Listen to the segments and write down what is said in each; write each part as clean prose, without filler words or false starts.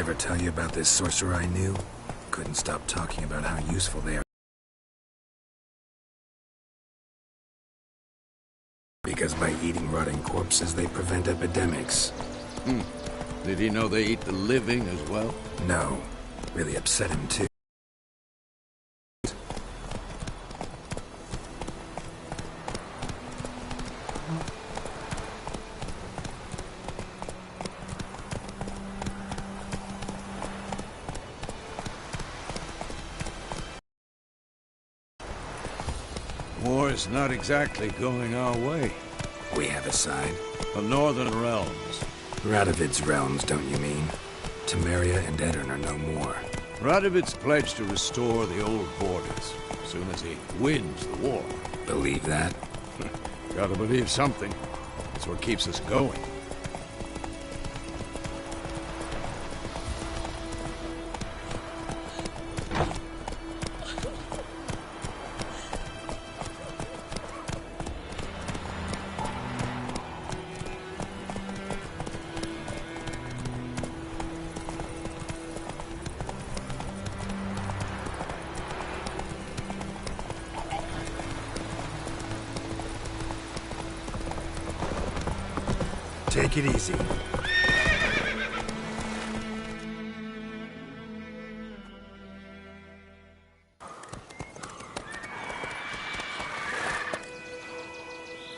ever tell you about this sorcerer I knew? Couldn't stop talking about how useful they are. Because by eating rotting corpses, they prevent epidemics. Did he know they eat the living as well? No. Really upset him, too. War's not exactly going our way. We have a side. The Northern Realms. Radovid's realms, don't you mean? Temeria and Edirn are no more. Radovid's pledged to restore the old borders, as soon as he wins the war. Believe that? Gotta believe something. That's what keeps us going. Take it easy.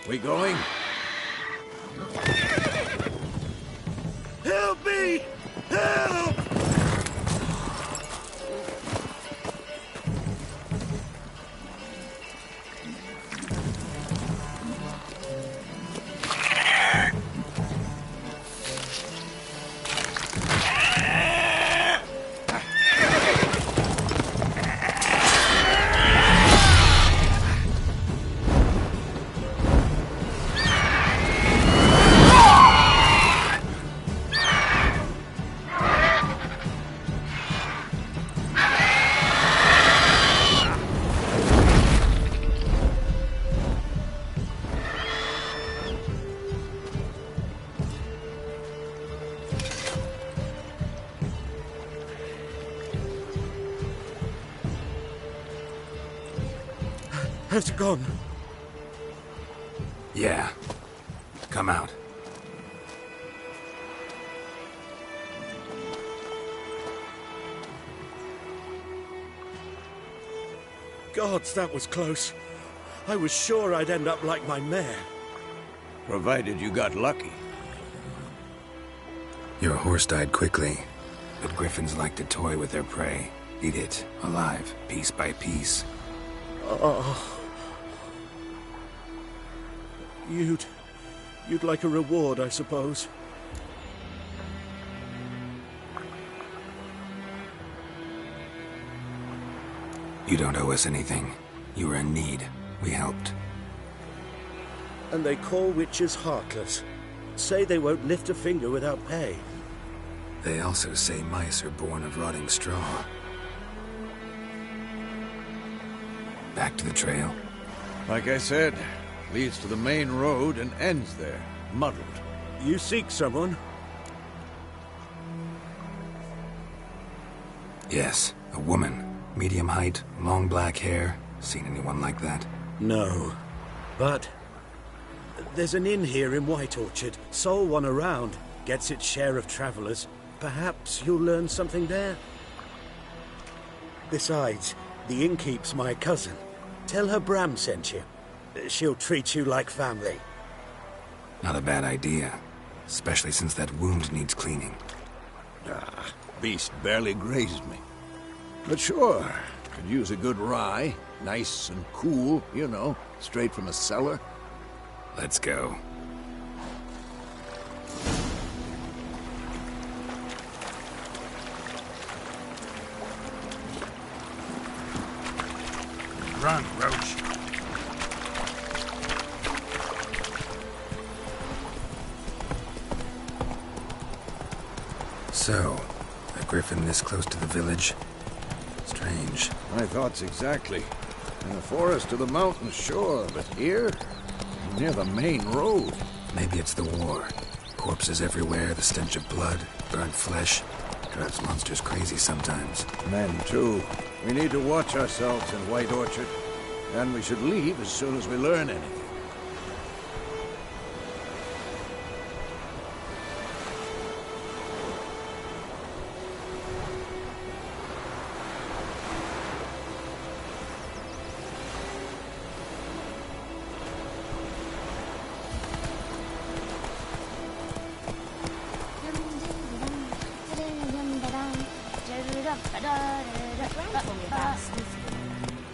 We going? Help me! Help! Has it gone? Yeah. Come out. Gods, that was close. I was sure I'd end up like my mare. Provided you got lucky. Your horse died quickly, but griffins like to toy with their prey. Eat it, alive, piece by piece. Oh. You'd like a reward, I suppose. You don't owe us anything. You were in need. We helped. And they call witches heartless. Say they won't lift a finger without pay. They also say mice are born of rotting straw. Back to the trail? Like I said, leads to the main road and ends there, muddled. You seek someone? Yes, a woman. Medium height, long black hair. Seen anyone like that? No. But there's an inn here in White Orchard. Sole one around. Gets its share of travelers. Perhaps you'll learn something there. Besides, the innkeep's my cousin. Tell her Bram sent you. She'll treat you like family. Not a bad idea. Especially since that wound needs cleaning. Beast barely grazed me. But sure, could use a good rye. Nice and cool, you know, straight from a cellar. Let's go. Run, Roach. So, a griffin this close to the village? Strange. My thoughts exactly. In the forest to the mountains, sure, but here? Near the main road. Maybe it's the war. Corpses everywhere, the stench of blood, burnt flesh. Drives monsters crazy sometimes. Men, too. We need to watch ourselves in White Orchard. And we should leave as soon as we learn anything. Gran told me about Sneaky.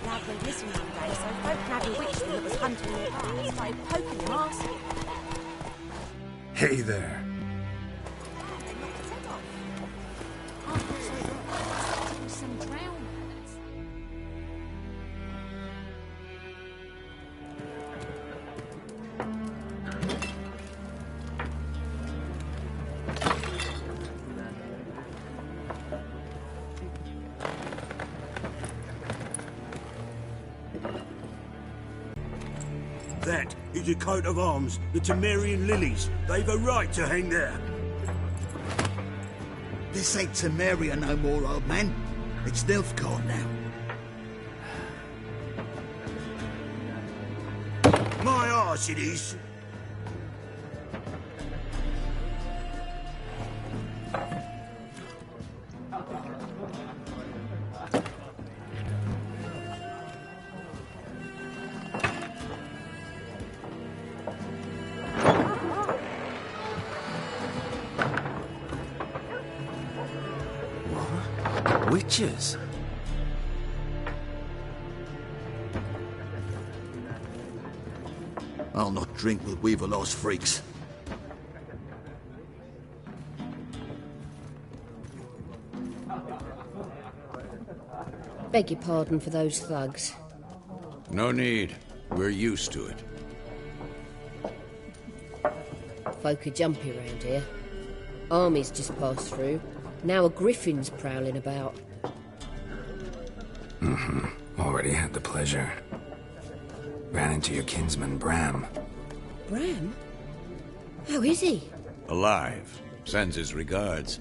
Lad went missing one day, so folk had a witchman that was hunting nearby and started poking him, asking. Hey there. They knocked his head off. After some drowned birds. That is a coat of arms, the Temerian lilies. They've a right to hang there. This ain't Temeria no more, old man. It's Nilfgaard now. My arse it is. Witches? I'll not drink with Weaverlaw's freaks. Beg your pardon for those thugs. No need. We're used to it. Folk are jumpy around here. Armies just passed through. Now a griffin's prowling about. Already had the pleasure. Ran into your kinsman, Bram. Bram? How is he? Alive. Sends his regards.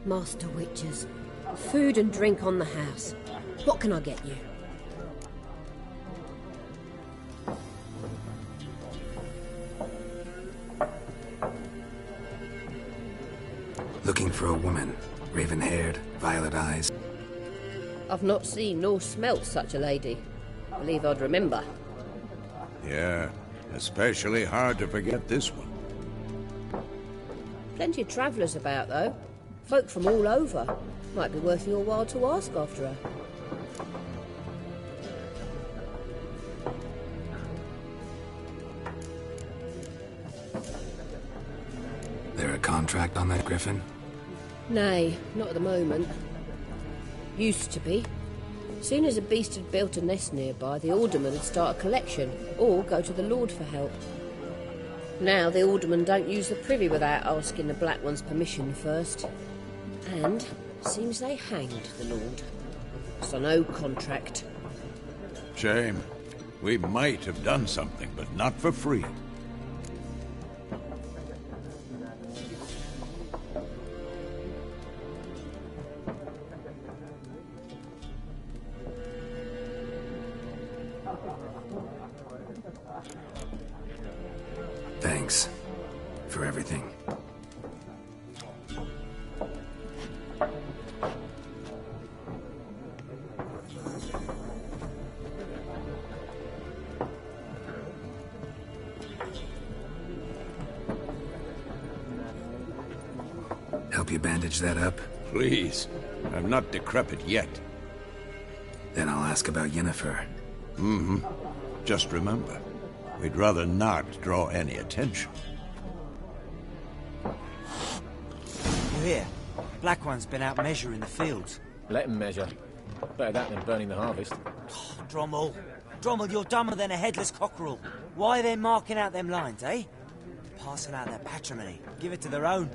Master Witches. Food and drink on the house. What can I get you? Looking for a woman. Raven-haired, violet eyes. I've not seen nor smelt such a lady. Believe I'd remember. Yeah, especially hard to forget this one. Plenty of travellers about, though. Folk from all over. Might be worth your while to ask after her. There a contract on that griffin? Nay, not at the moment. Used to be. Soon as a beast had built a nest nearby, the alderman would start a collection, or go to the Lord for help. Now the aldermen don't use the privy without asking the Black One's permission first. And seems they hanged the Lord. So no contract. Shame. We might have done something, but not for free. Thanks. For everything. Help you bandage that up? Please. I'm not decrepit yet. Then I'll ask about Yennefer. Just remember, we'd rather not draw any attention. You hear? Black One's been out measuring the fields. Let him measure. Better that than burning the harvest. Drommel. Drommel, you're dumber than a headless cockerel. Why are they marking out them lines, eh? Passing out their patrimony. Give it to their own.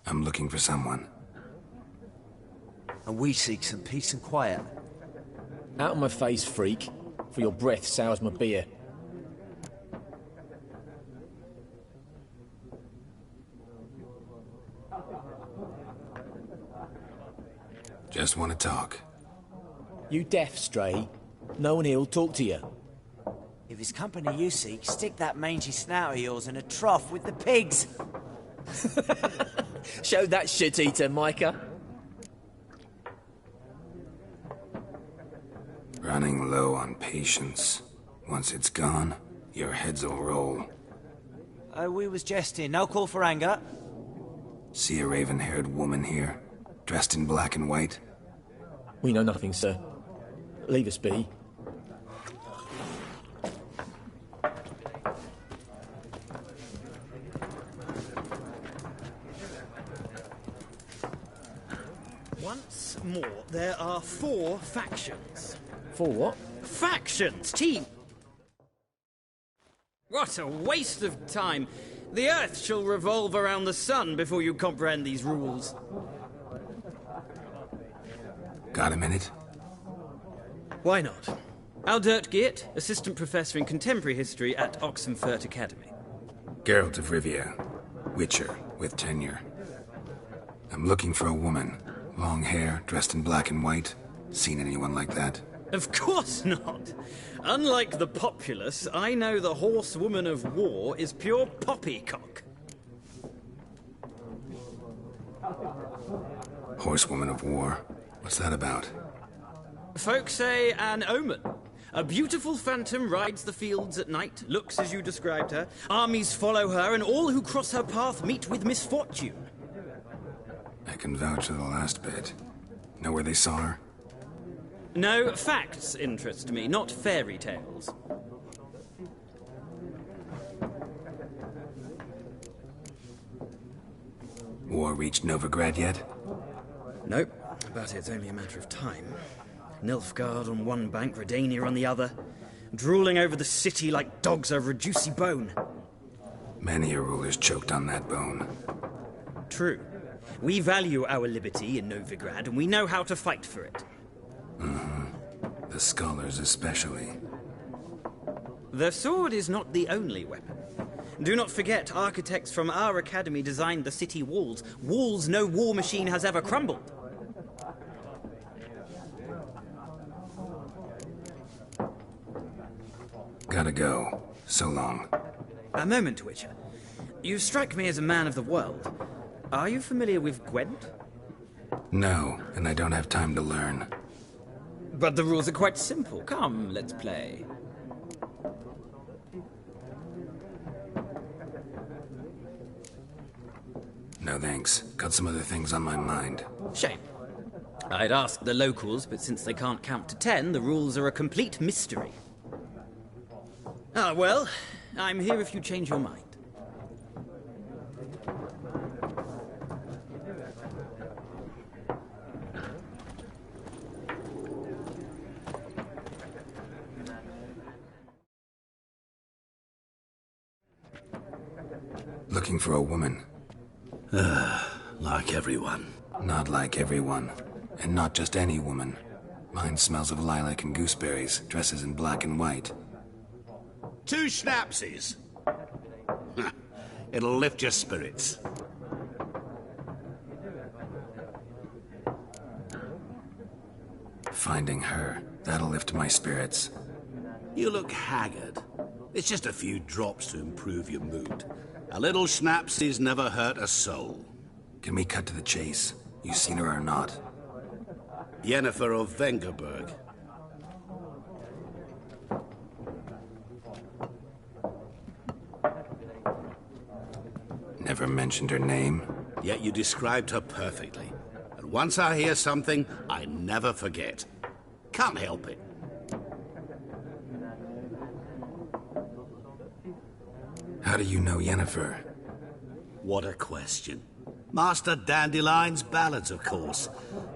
I'm looking for someone. And we seek some peace and quiet. Out of my face, freak, for your breath sours my beer. Just want to talk. You deaf, Stray? No one here'll talk to you. If it's company you seek, stick that mangy snout of yours in a trough with the pigs. Show that shit-eater, Micah. Running low on patience. Once it's gone, your heads will roll. We was jesting. No call for anger. See a raven-haired woman here, dressed in black and white? We know nothing, sir. Leave us be. Once more, there are 4 factions. For what? Factions, team! What a waste of time. The Earth shall revolve around the sun before you comprehend these rules. Got a minute? Why not? Aldert Geert, Assistant Professor in Contemporary History at Oxenfurt Academy. Geralt of Rivia, Witcher with tenure. I'm looking for a woman. Long hair, dressed in black and white. Seen anyone like that? Of course not. Unlike the populace, I know the horsewoman of war is pure poppycock. Horsewoman of war? What's that about? Folk say an omen. A beautiful phantom rides the fields at night, looks as you described her. Armies follow her, and all who cross her path meet with misfortune. I can vouch for the last bit. Know where they saw her? No, facts interest me, not fairy tales. War reached Novigrad yet? Nope, but it's only a matter of time. Nilfgaard on one bank, Redania on the other, drooling over the city like dogs over a juicy bone. Many a ruler's choked on that bone. True. We value our liberty in Novigrad, and we know how to fight for it. The scholars especially. The sword is not the only weapon. Do not forget, architects from our academy designed the city walls. Walls no war machine has ever crumbled. Gotta go. So long. A moment, Witcher. You strike me as a man of the world. Are you familiar with Gwent? No, and I don't have time to learn. But the rules are quite simple. Come, let's play. No thanks. Got some other things on my mind. Shame. I'd ask the locals, but since they can't count to 10, the rules are a complete mystery. Ah, well, I'm here if you change your mind. Looking for a woman. Like everyone. Not like everyone. And not just any woman. Mine smells of lilac and gooseberries, dresses in black and white. 2 schnapsies. It'll lift your spirits. Finding her, that'll lift my spirits. You look haggard. It's just a few drops to improve your mood. A little schnapsies never hurt a soul. Can we cut to the chase? You seen her or not? Yennefer of Vengerberg. Never mentioned her name. Yet you described her perfectly. And once I hear something, I never forget. Can't help it. How do you know Yennefer? What a question. Master Dandelion's ballads, of course.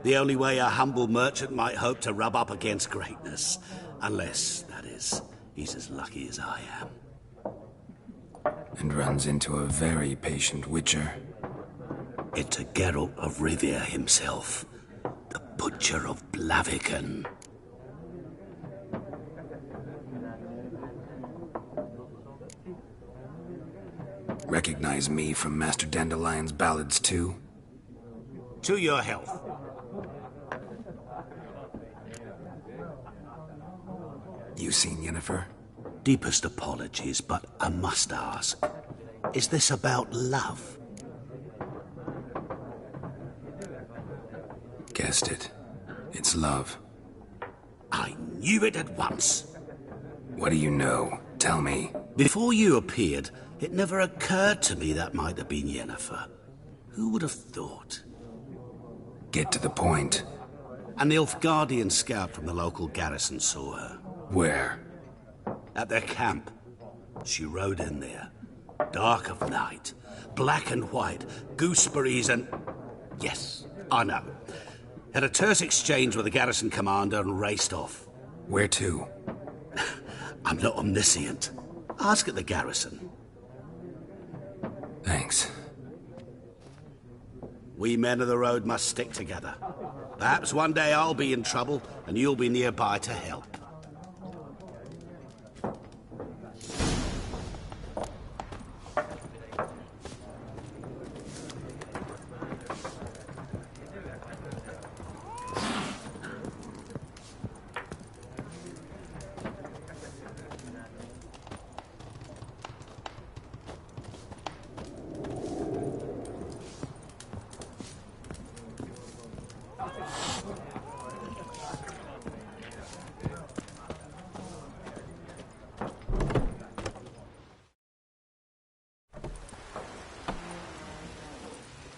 The only way a humble merchant might hope to rub up against greatness. Unless, that is, he's as lucky as I am. And runs into a very patient witcher. It's a Geralt of Rivia himself, the Butcher of Blaviken. Recognize me from Master Dandelion's ballads too? To your health. You seen Yennefer? Deepest apologies, but I must ask. Is this about love? Guessed it. It's love. I knew it at once. What do you know? Tell me. Before you appeared, it never occurred to me that might have been Yennefer. Who would have thought? Get to the point. An Nilfgaardian scout from the local garrison saw her. Where? At their camp. She rode in there. Dark of night. Black and white. Gooseberries and... Yes, I know. Had a terse exchange with the garrison commander and raced off. Where to? I'm not omniscient. Ask at the garrison. Thanks. We men of the road must stick together. Perhaps one day I'll be in trouble and you'll be nearby to help.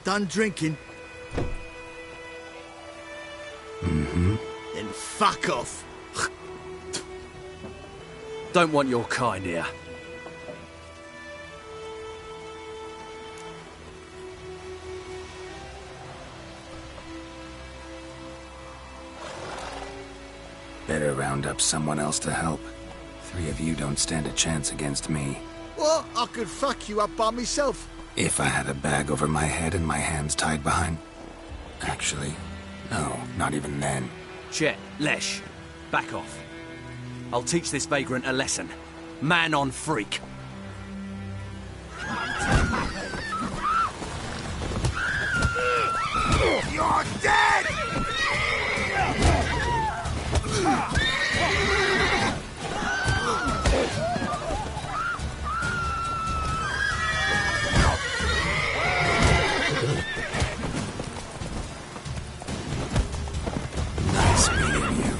Done drinking? Mm-hmm. Then fuck off. Don't want your kind here. Better round up someone else to help. 3 of you don't stand a chance against me. What? I could fuck you up by myself. If I had a bag over my head and my hands tied behind... Actually, no, not even then. Chet, Lesh, back off. I'll teach this vagrant a lesson. Man on freak. You're dead! Nice meeting you.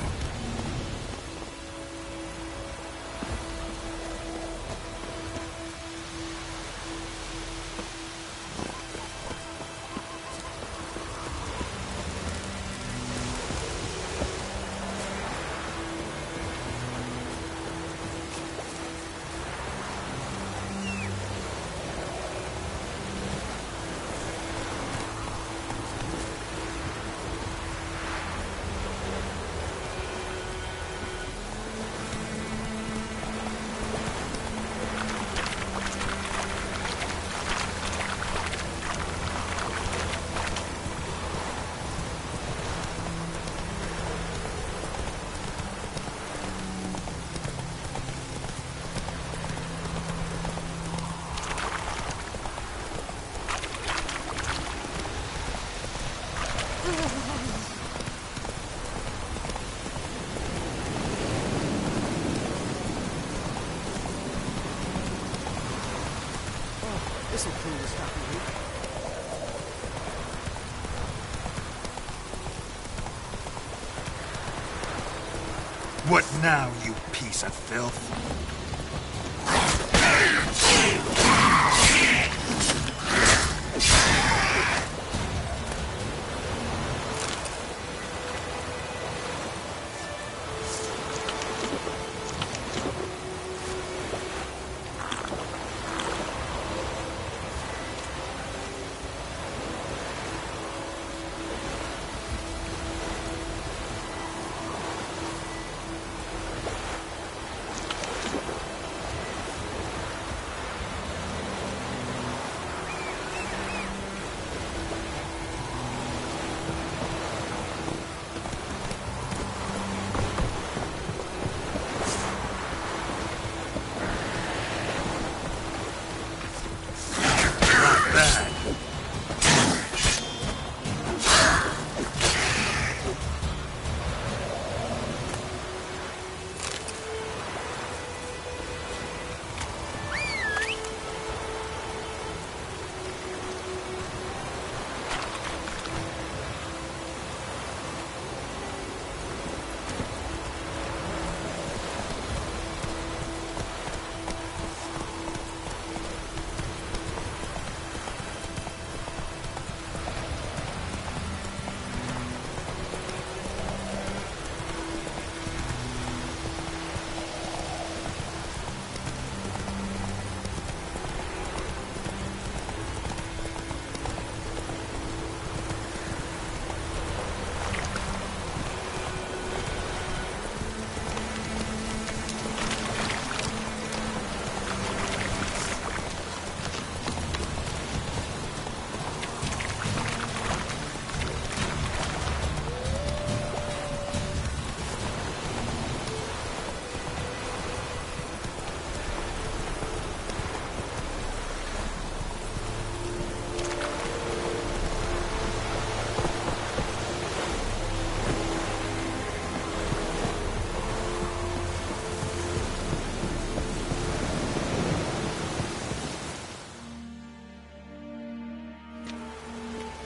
This'll cool the stuff a bit. What now, you piece of filth?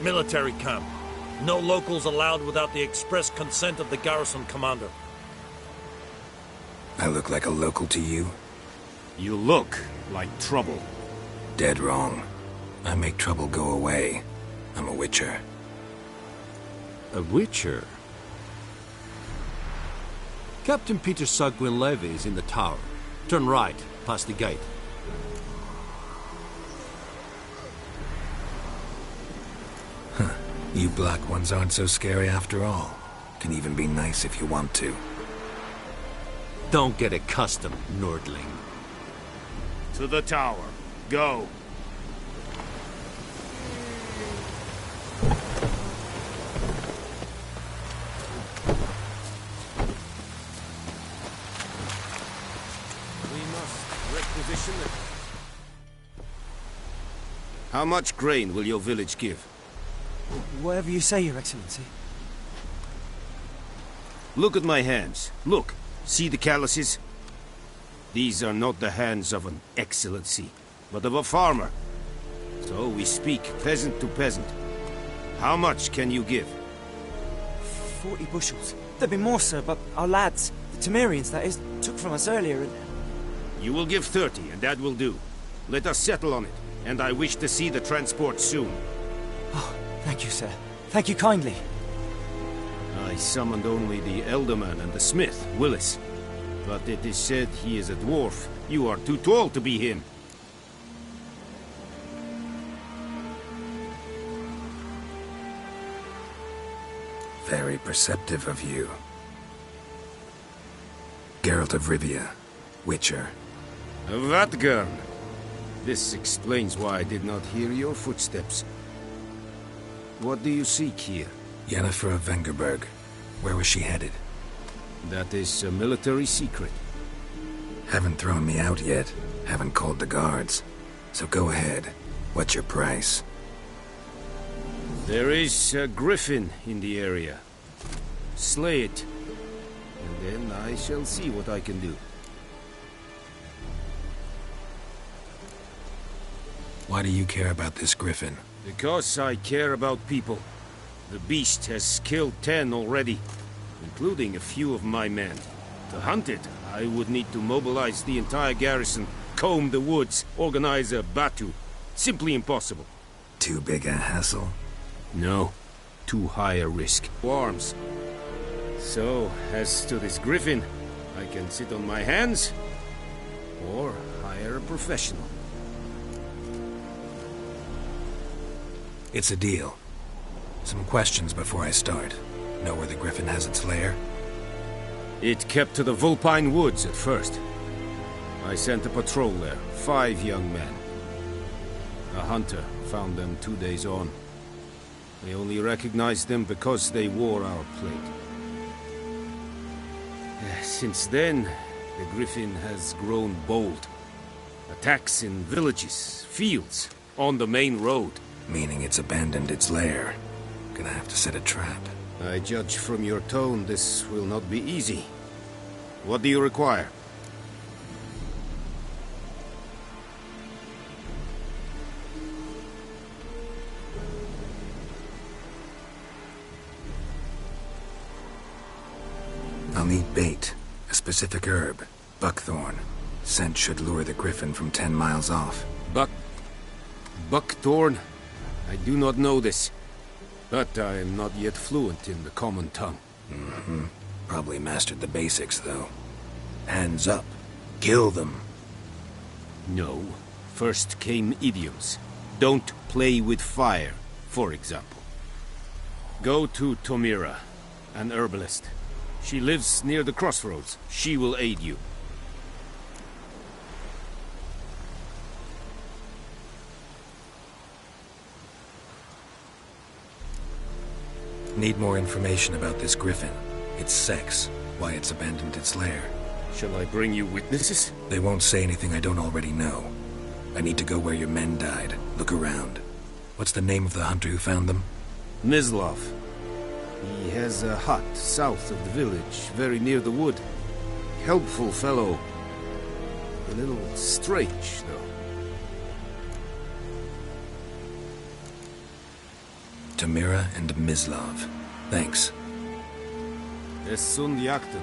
Military camp. No locals allowed without the express consent of the garrison commander. I look like a local to you? You look like trouble. Dead wrong. I make trouble go away. I'm a witcher. A witcher? Captain Peter Sagwin Levy is in the tower. Turn right, past the gate. Huh. You black ones aren't so scary after all. Can even be nice if you want to. Don't get accustomed, Nordling. To the tower. Go. How much grain will your village give? Whatever you say, Your Excellency. Look at my hands. Look. See the calluses? These are not the hands of an excellency, but of a farmer. So we speak peasant to peasant. How much can you give? 40 bushels. There'd be more, sir, but our lads, the Temerians, that is, took from us earlier and... You will give 30, and that will do. Let us settle on it, and I wish to see the transport soon. Oh, thank you, sir. Thank you kindly. I summoned only the Elderman and the smith, Willis. But it is said he is a dwarf. You are too tall to be him. Very perceptive of you. Geralt of Rivia, Witcher. Vatgern. This explains why I did not hear your footsteps. What do you seek here? Yennefer of Vengerberg. Where was she headed? That is a military secret. Haven't thrown me out yet. Haven't called the guards. So go ahead. What's your price? There is a griffin in the area. Slay it. And then I shall see what I can do. Why do you care about this griffin? Because I care about people. The beast has killed 10 already, including a few of my men. To hunt it, I would need to mobilize the entire garrison, comb the woods, organize a batu. Simply impossible. Too big a hassle? No. Too high a risk. Arms. So, as to this griffin, I can sit on my hands, or hire a professional. It's a deal. Some questions before I start. Know where the griffin has its lair? It kept to the Vulpine Woods at first. I sent a patrol there, 5 young men. A hunter found them 2 days on. They only recognized them because they wore our plate. Since then, the griffin has grown bold. Attacks in villages, fields, on the main road. Meaning it's abandoned its lair. Gonna have to set a trap. I judge from your tone this will not be easy. What do you require? I'll need bait. A specific herb. Buckthorn. Scent should lure the griffin from 10 miles off. Buckthorn? I do not know this. But I am not yet fluent in the common tongue. Mm-hmm. Probably mastered the basics, though. Hands up. Kill them. No. First came idioms. Don't play with fire, for example. Go to Tomira, an herbalist. She lives near the crossroads. She will aid you. Need more information about this griffin. Its sex, why it's abandoned its lair. Shall I bring you witnesses? They won't say anything I don't already know. I need to go where your men died. Look around. What's the name of the hunter who found them? Mislov. He has a hut south of the village, very near the wood. Helpful fellow. A little strange, though. Tamira and Mislav. Thanks. Es sun jakten.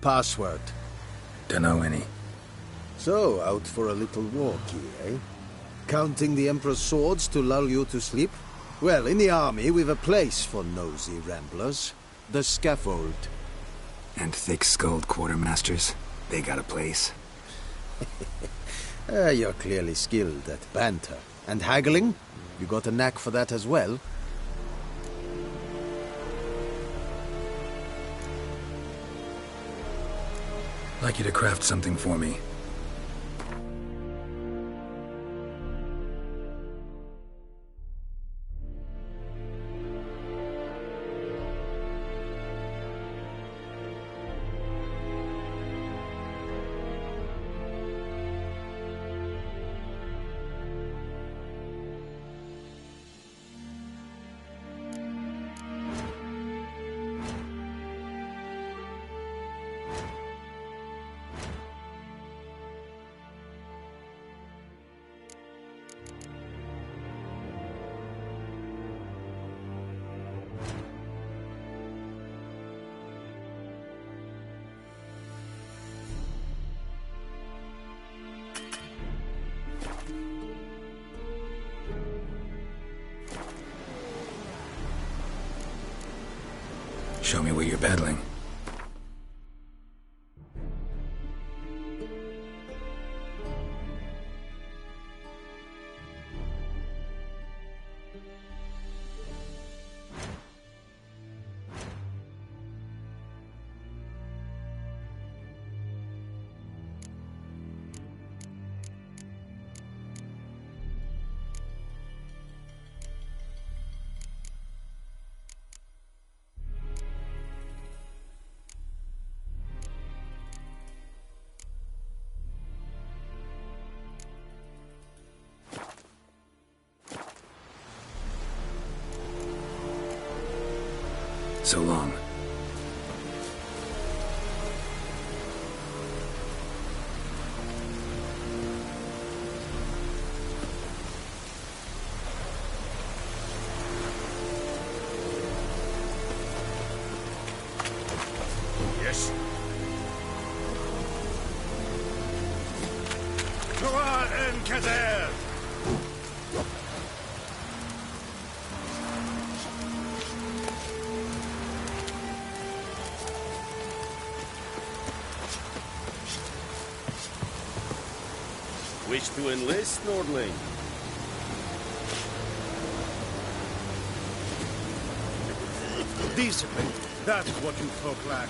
Password. Dunno any. So, out for a little walkie, eh? Counting the Emperor's swords to lull you to sleep? Well, in the army, we've a place for nosy ramblers. The scaffold. And thick-skulled quartermasters? They got a place. You're clearly skilled at banter. And haggling? You got a knack for that as well? Like you to craft something for me. Show me what you're peddling. So long. Yes. Torah and Kazer! Wish to enlist, Nordling? Discipline. That's what you folk lack.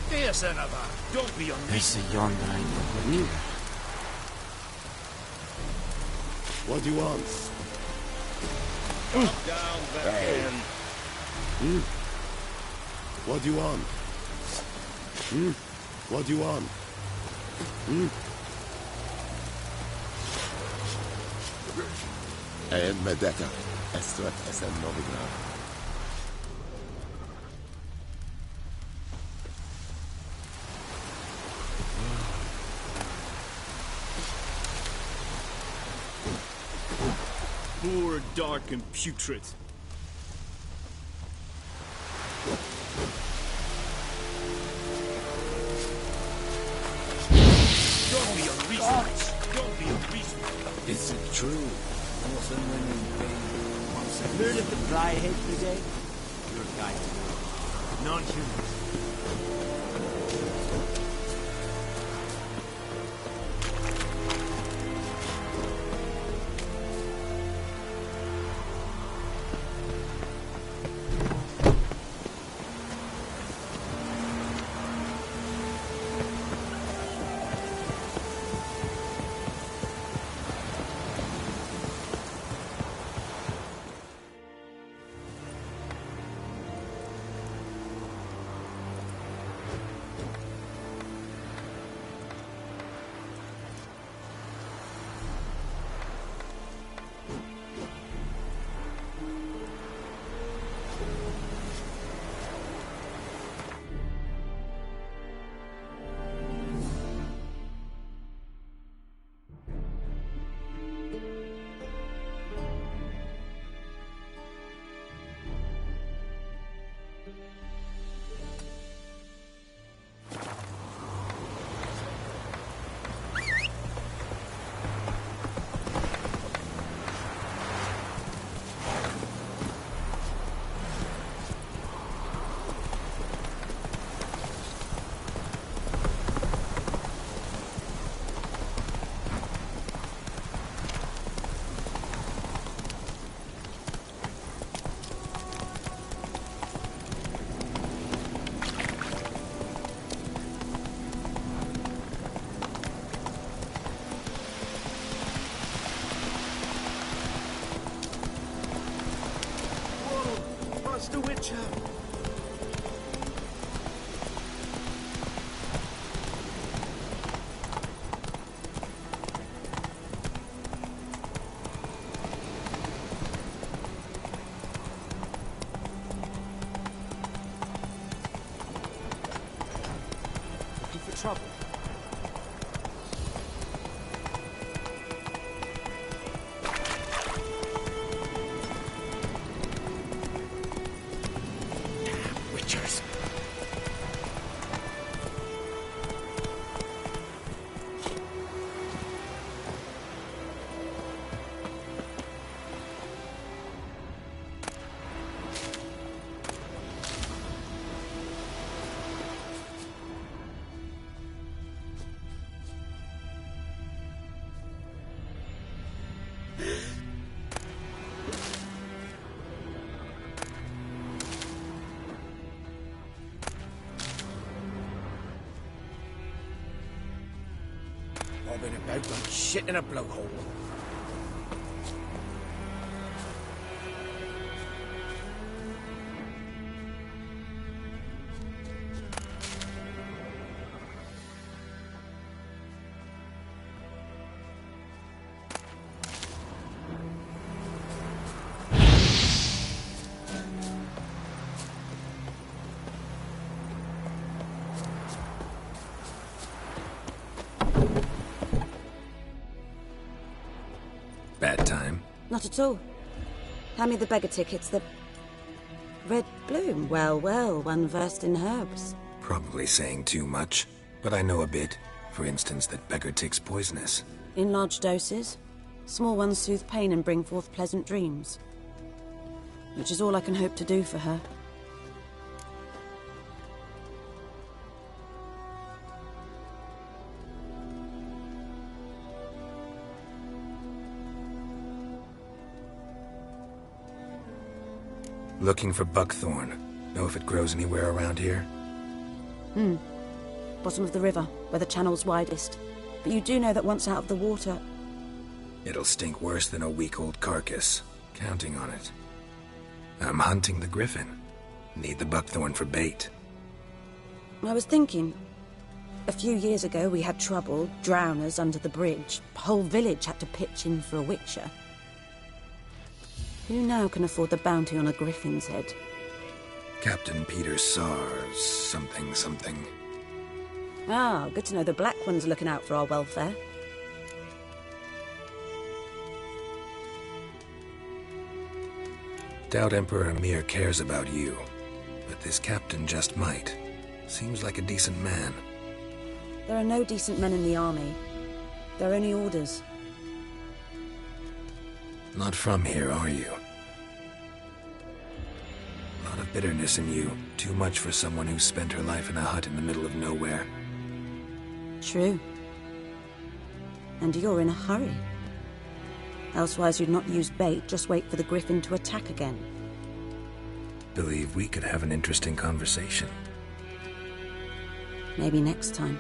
Dear Senator, don't be on me. There's a yonder I know. What do you want? Up, down, backhand. What do you want? What do you want? Medeka. Estret esen novigrad. Poor, dark, and putrid. Don't be unreasonable. Don't be unreasonable. Is it true? Also when in pain. Heard of the Flyhead Brigade? Your guide to non-humans. Master Witcher! Looking for trouble? Witchers! Bobbing about like shit in a blowhole. Bad time? Not at all. Hand me the beggar tickets, the... Red bloom. Well, well, one versed in herbs. Probably saying too much, but I know a bit. For instance, that beggar tick's poisonous. In large doses. Small ones soothe pain and bring forth pleasant dreams. Which is all I can hope to do for her. Looking for buckthorn. Know if it grows anywhere around here? Bottom of the river, where the channel's widest. But you do know that once out of the water... It'll stink worse than a week-old carcass. Counting on it. I'm hunting the griffin. Need the buckthorn for bait. I was thinking... A few years ago we had trouble, drowners under the bridge. Whole village had to pitch in for a witcher. Who now can afford the bounty on a griffin's head? Captain Peter Sars, something. Ah, good to know the Black One's looking out for our welfare. Doubt Emperor Emir cares about you, but this captain just might. Seems like a decent man. There are no decent men in the army. There are only orders. Not from here, are you? A lot of Bitterness in you, too much for someone who spent her life in a hut in the middle of nowhere. True. And you're in a hurry. Elsewise you'd not use bait, just wait for the griffin to attack again. Believe we could have an interesting conversation. Maybe next time.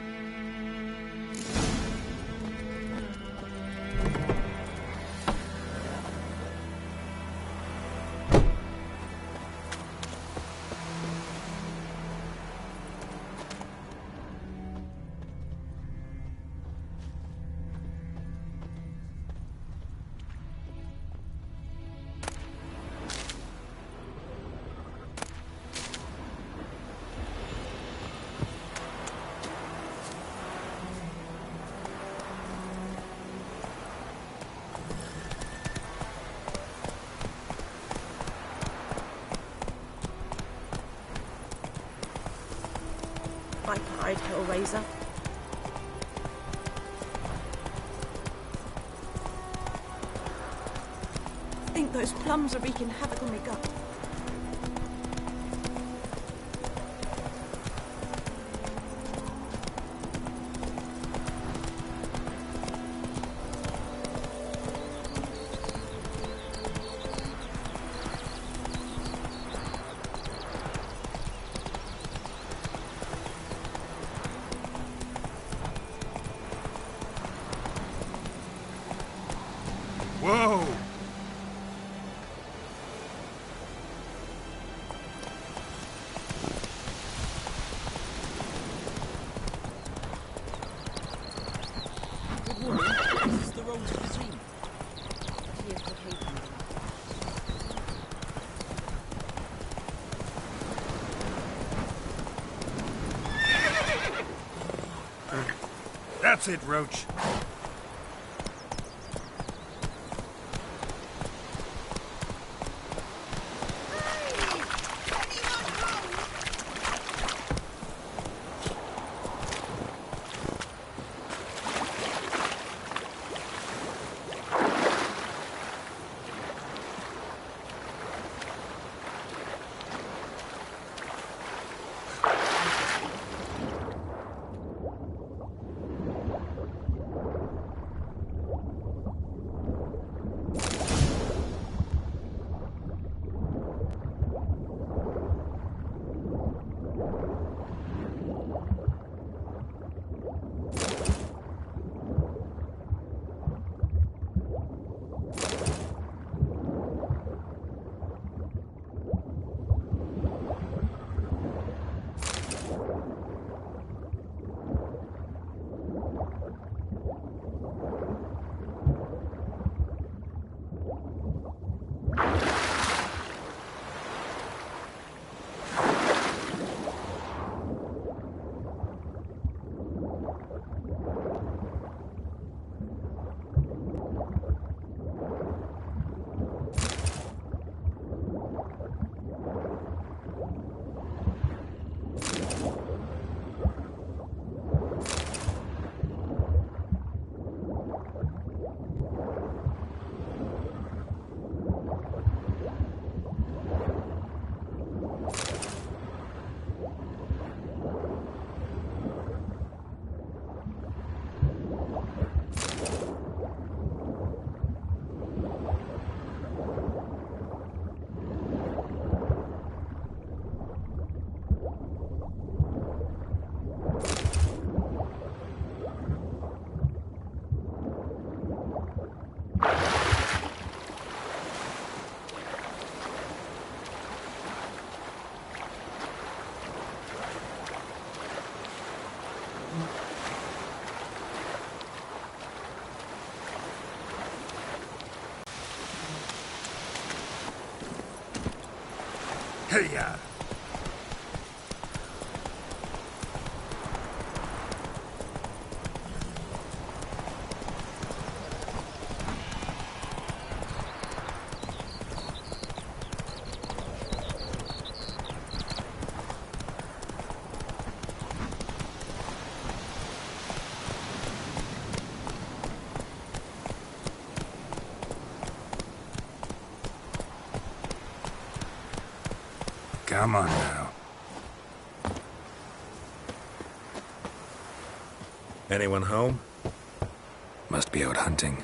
Viper-eyed Hellraiser. I think those plums are wreaking havoc on my gut. Whoa! Good morning. This is the road to the stream. Here's the pavement. That's it, Roach. Hey-ya! Come on now. Anyone home? Must be out hunting.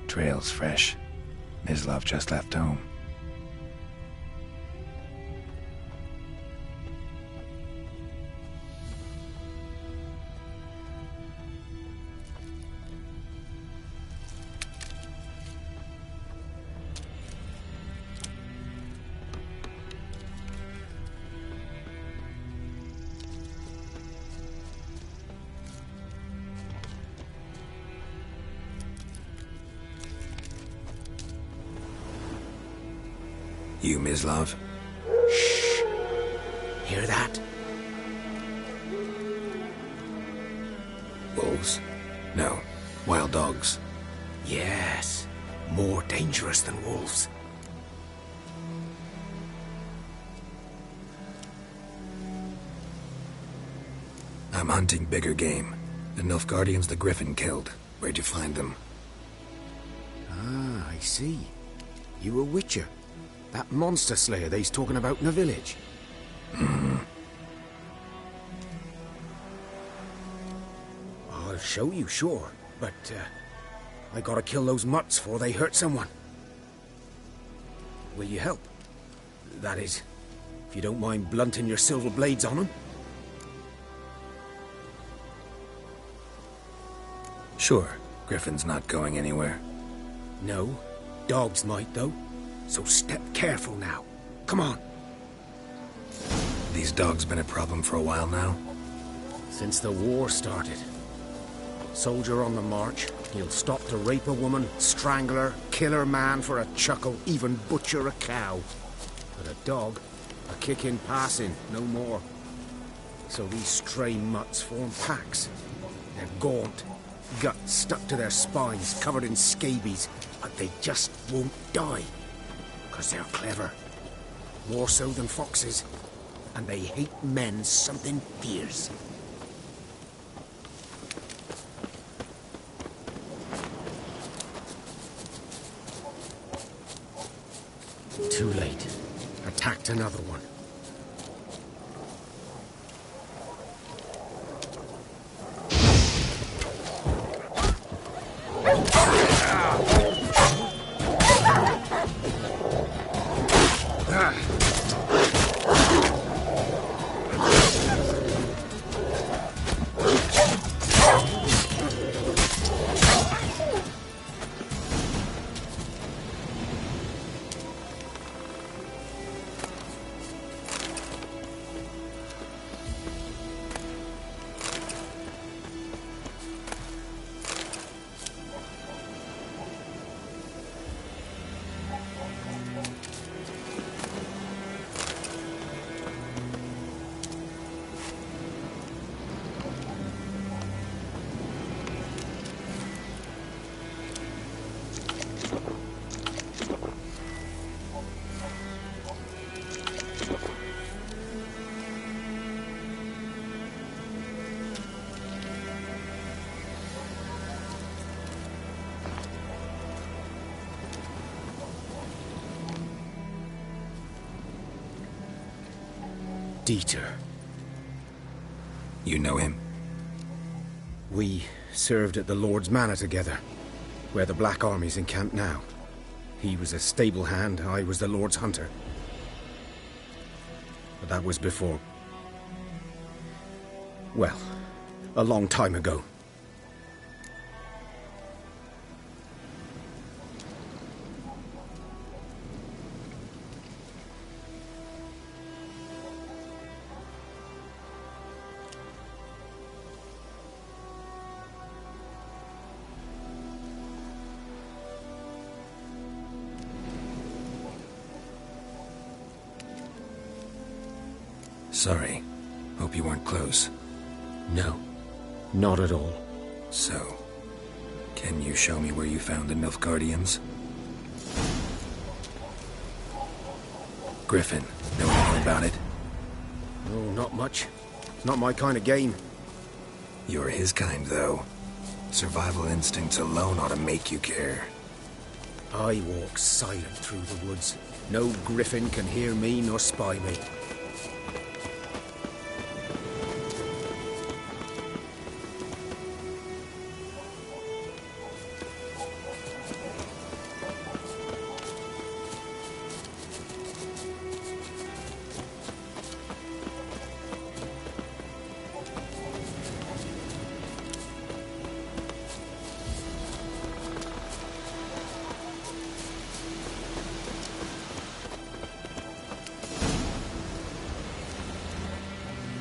Trail's fresh. Mislav just left home. You, Mislav? Shh! Hear that? Wolves? No. Wild dogs. Yes. More dangerous than wolves. I'm hunting bigger game. The Nilfgaardians the Griffin killed. Where'd you find them? Ah, I see. You a witcher. That monster slayer they's talking about in the village. Mm-hmm. I'll show you, sure. But, I gotta kill those mutts before they hurt someone. Will you help? That is, if you don't mind blunting your silver blades on them. Sure. Griffin's not going anywhere. No. Dogs might, though. So step careful now. Come on. These dogs been a problem for a while now? Since the war started. Soldier on the march, he'll stop to rape a woman, strangle her, kill her man for a chuckle, even butcher a cow. But a dog, a kick in passing, no more. So these stray mutts form packs. They're gaunt, guts stuck to their spines, covered in scabies, but they just won't die. 'Cause they're clever. More so than foxes. And they hate men something fierce. Too late. Attacked another one. Dieter. You know him? We served at the Lord's Manor together, where the Black Army's encamped now. He was a stable hand, I was the Lord's hunter. But that was before... well, a long time ago. Sorry. Hope you weren't close. No, not at all. So, can you show me where you found the Nilfgaardians? Griffin, know anything about it? No, not much. It's not my kind of game. You're his kind, though. Survival instincts alone ought to make you care. I walk silent through the woods. No griffin can hear me nor spy me.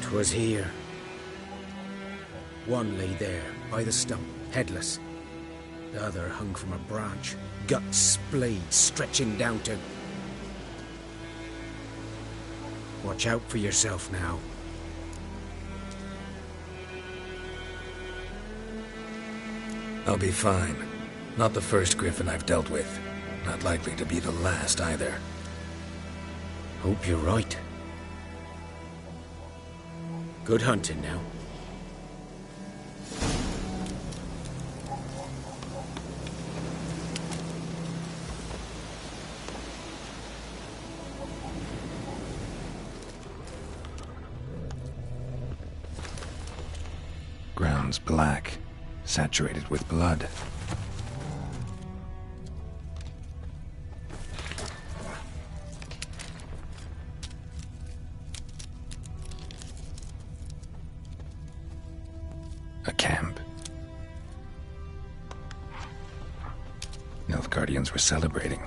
'Twas here. One lay there, by the stump, headless. The other hung from a branch, guts splayed, stretching down to... Watch out for yourself now. I'll be fine. Not the first griffin I've dealt with. Not likely to be the last, either. Hope you're right. Good hunting now. Ground's black, saturated with blood. A camp. Nilfgaardians were celebrating.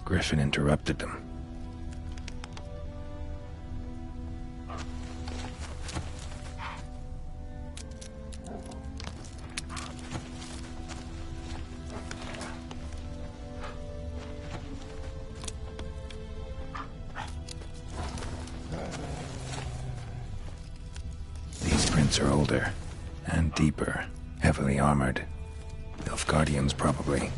Griffin interrupted them. These prints are older. And deeper, heavily armored. Nilfgaardians, probably.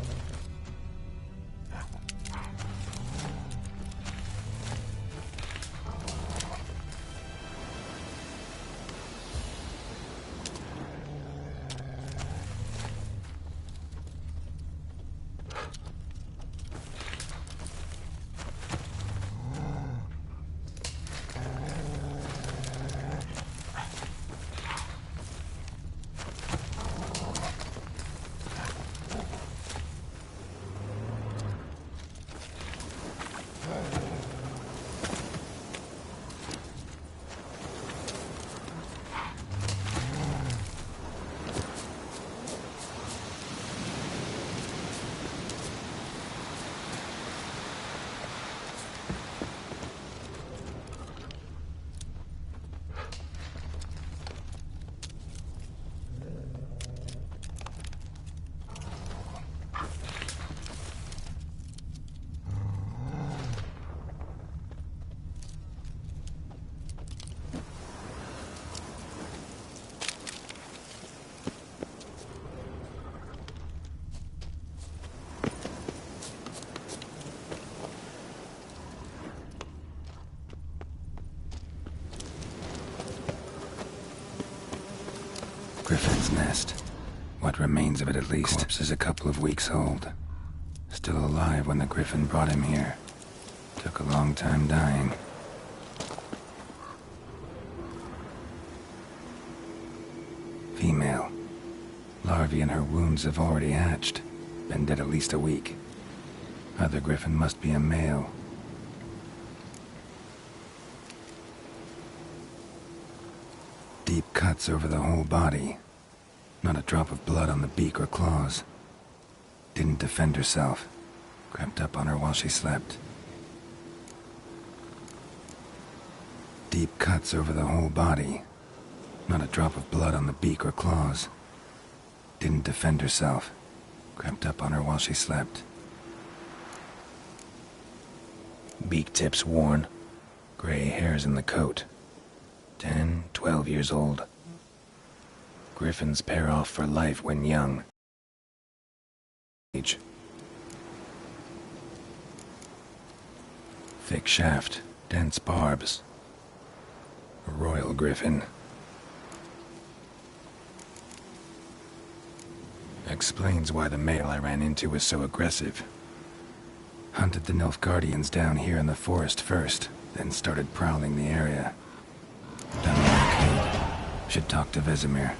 Griffin's nest. What remains of it, at least. Corpse is a couple of weeks old. Still alive when the griffin brought him here. Took a long time dying. Female. Larvae in her wounds have already hatched. Been dead at least a week. Other griffin must be a male. Deep cuts over the whole body. Not a drop of blood on the beak or claws. Didn't defend herself. Crept up on her while she slept. Deep cuts over the whole body. Not a drop of blood on the beak or claws. Didn't defend herself. Crept up on her while she slept. Beak tips worn. Gray hairs in the coat. 10, 12 years old. Griffins pair off for life when young. Age. Thick shaft, dense barbs. A royal griffin. Explains why the male I ran into was so aggressive. Hunted the Nilfgaardians down here in the forest first, then started prowling the area. Done work. Should talk to Vesemir.